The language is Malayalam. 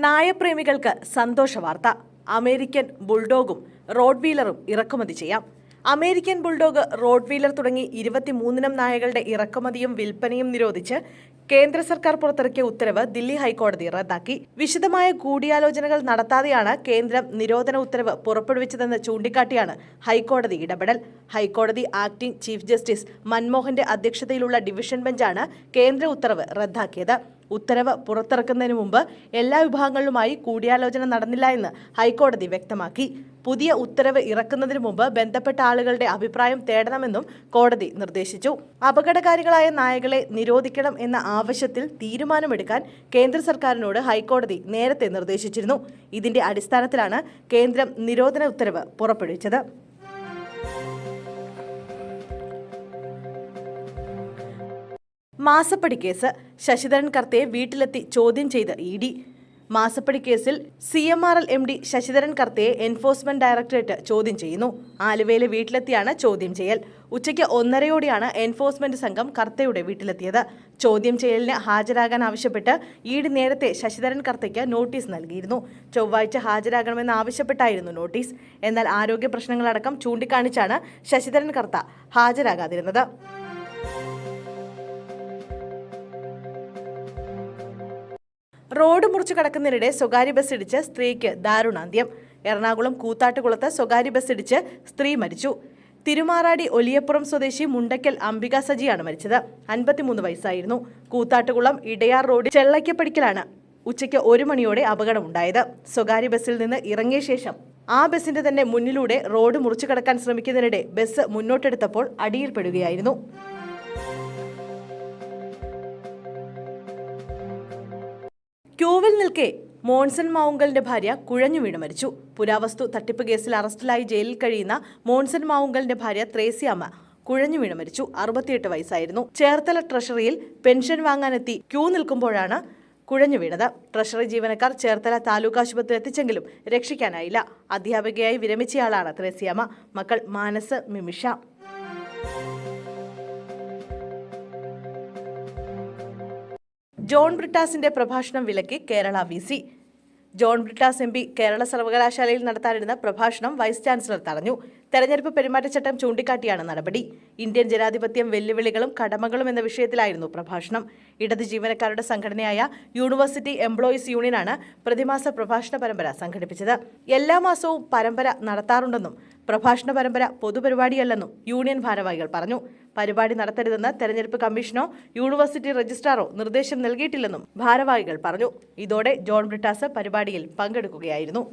നായപ്രേമികൾക്ക് സന്തോഷ വാർത്ത. അമേരിക്കൻ ബുൾഡോഗും റോഡ്വീലറും ഇറക്കുമതി ചെയ്യാം. അമേരിക്കൻ ബുൾഡോഗ്, റോഡ്വീലർ തുടങ്ങി 23 നായകളുടെ ഇറക്കുമതിയും വിൽപ്പനയും നിരോധിച്ച് കേന്ദ്ര സർക്കാർ പുറത്തിറക്കിയ ഉത്തരവ് ദില്ലി ഹൈക്കോടതി റദ്ദാക്കി. വിശദമായ കൂടിയാലോചനകൾ നടത്താതെയാണ് കേന്ദ്രം നിരോധന ഉത്തരവ് പുറപ്പെടുവിച്ചതെന്ന് ചൂണ്ടിക്കാട്ടിയാണ് ഹൈക്കോടതി ഇടപെടൽ. ഹൈക്കോടതി ആക്ടിംഗ് ചീഫ് ജസ്റ്റിസ് മൻമോഹന്റെ അധ്യക്ഷതയിലുള്ള ഡിവിഷൻ ബെഞ്ചാണ് കേന്ദ്ര ഉത്തരവ് റദ്ദാക്കിയത്. ഉത്തരവ് പുറത്തിറക്കുന്നതിന് മുമ്പ് എല്ലാ വിഭാഗങ്ങളുമായി കൂടിയാലോചന നടന്നില്ല എന്ന് ഹൈക്കോടതി വ്യക്തമാക്കി. പുതിയ ഉത്തരവ് ഇറക്കുന്നതിന് മുമ്പ് ബന്ധപ്പെട്ട ആളുകളുടെ അഭിപ്രായം തേടണമെന്നും കോടതി നിർദ്ദേശിച്ചു. അപകടകാരികളായ നായകളെ നിരോധിക്കണം എന്ന ആവശ്യത്തിൽ തീരുമാനമെടുക്കാൻ കേന്ദ്ര സർക്കാരിനോട് ഹൈക്കോടതി നേരത്തെ നിർദ്ദേശിച്ചിരുന്നു. ഇതിന്റെ അടിസ്ഥാനത്തിലാണ് കേന്ദ്രം നിരോധന ഉത്തരവ് പുറപ്പെടുവിച്ചത്. മാസപ്പടി കേസ്. ശശിധരൻ കർത്തയെ വീട്ടിലെത്തി ചോദ്യം ചെയ്ത് ഇഡി. മാസപ്പടി കേസിൽ CMRL MD ശശിധരൻ കർത്തയെ എൻഫോഴ്സ്മെന്റ് ഡയറക്ടറേറ്റ് ചോദ്യം ചെയ്യുന്നു. ആലുവയിലെ വീട്ടിലെത്തിയാണ് ചോദ്യം ചെയ്യൽ. ഉച്ചയ്ക്ക് 1:30 എൻഫോഴ്സ്മെന്റ് സംഘം കർത്തയുടെ വീട്ടിലെത്തിയത്. ചോദ്യം ചെയ്യലിന് ഹാജരാകാൻ ആവശ്യപ്പെട്ട് ഇഡി നേരത്തെ ശശിധരൻ കർത്തയ്ക്ക് നോട്ടീസ് നൽകിയിരുന്നു. ചൊവ്വാഴ്ച ഹാജരാകണമെന്ന് ആവശ്യപ്പെട്ടായിരുന്നു നോട്ടീസ്. എന്നാൽ ആരോഗ്യ പ്രശ്നങ്ങളടക്കം ചൂണ്ടിക്കാണിച്ചാണ് ശശിധരൻ കർത്ത ഹാജരാകാതിരുന്നത്. റോഡ് മുറിച്ചു കടക്കുന്നതിനിടെ സ്വകാര്യ ബസ് ഇടിച്ച് സ്ത്രീക്ക് ദാരുണാന്ത്യം. എറണാകുളം കൂത്താട്ടുകുളത്ത് സ്വകാര്യ ബസ് ഇടിച്ച് സ്ത്രീ മരിച്ചു. തിരുമാറാടി ഒലിയപ്പുറം സ്വദേശി മുണ്ടക്കൽ അംബിക സജിയാണ് മരിച്ചത്. 53 വയസ്സായിരുന്നു. കൂത്താട്ടുകുളം ഇടയാർ റോഡിൽ ചെള്ളയ്ക്കപ്പടിക്കലാണ് ഉച്ചയ്ക്ക് 1 മണിയോടെ അപകടമുണ്ടായത്. സ്വകാര്യ ബസ്സിൽ നിന്ന് ഇറങ്ങിയ ശേഷം ആ ബസിന്റെ തന്നെ മുന്നിലൂടെ റോഡ് മുറിച്ചു കടക്കാൻ ശ്രമിക്കുന്നതിനിടെ ബസ് മുന്നോട്ടെടുത്തപ്പോൾ അടിയിൽപ്പെടുകയായിരുന്നു. ക്യൂവിൽ നിൽക്കെ മോൺസൺ മാവുങ്കലിന്റെ ഭാര്യ കുഴഞ്ഞു വീണ് മരിച്ചു. പുരാവസ്തു തട്ടിപ്പ് കേസിൽ അറസ്റ്റിലായി ജയിലിൽ കഴിയുന്ന മോൺസൺ മാവുങ്കലിന്റെ ഭാര്യ ത്രേസ്യാമ്മ കുഴഞ്ഞു വീണ് മരിച്ചു. 68 വയസ്സായിരുന്നു. ചേർത്തല ട്രഷറിയിൽ പെൻഷൻ വാങ്ങാനെത്തി ക്യൂ നിൽക്കുമ്പോഴാണ് കുഴഞ്ഞു വീണത്. ട്രഷറി ജീവനക്കാർ ചേർത്തല താലൂക്ക് ആശുപത്രിയിൽ എത്തിച്ചെങ്കിലും രക്ഷിക്കാനായില്ല. അധ്യാപികയായി വിരമിച്ചയാളാണ് ത്രേസ്യാമ്മ. മക്കൾ മാനസ്, മിമിഷ. ജോൺ ബ്രിട്ടാസിന്റെ പ്രഭാഷണം വിലക്കി കേരള VC. ജോൺ ബ്രിട്ടാസ് MP കേരള സർവകലാശാലയിൽ നടത്താനിരുന്ന പ്രഭാഷണം വൈസ് ചാൻസലർ തടഞ്ഞു. തെരഞ്ഞെടുപ്പ് പെരുമാറ്റച്ചട്ടം ചൂണ്ടിക്കാട്ടിയാണ് നടപടി. ഇന്ത്യൻ ജനാധിപത്യം വെല്ലുവിളികളും കടമകളും എന്ന വിഷയത്തിലായിരുന്നു പ്രഭാഷണം. ഇടത് ജീവനക്കാരുടെ സംഘടനയായ യൂണിവേഴ്സിറ്റി എംപ്ലോയീസ് യൂണിയനാണ് പ്രതിമാസ പ്രഭാഷണ പരമ്പര സംഘടിപ്പിച്ചത്. എല്ലാ മാസവും പരമ്പര നടത്താറുണ്ടെന്നും പ്രഭാഷണ പരമ്പര പൊതുപരിപാടിയല്ലെന്നും യൂണിയൻ ഭാരവാഹികൾ പറഞ്ഞു. പരിപാടി നടത്തരുതെന്ന് തെരഞ്ഞെടുപ്പ് കമ്മീഷനോ യൂണിവേഴ്സിറ്റി രജിസ്ട്രാറോ നിർദ്ദേശം നൽകിയിട്ടില്ലെന്നും ഭാരവാഹികൾ പറഞ്ഞു. ഇതോടെ ജോൺ ബ്രിട്ടാസ് പരിപാടിയിൽ പങ്കെടുക്കുകയായിരുന്നു.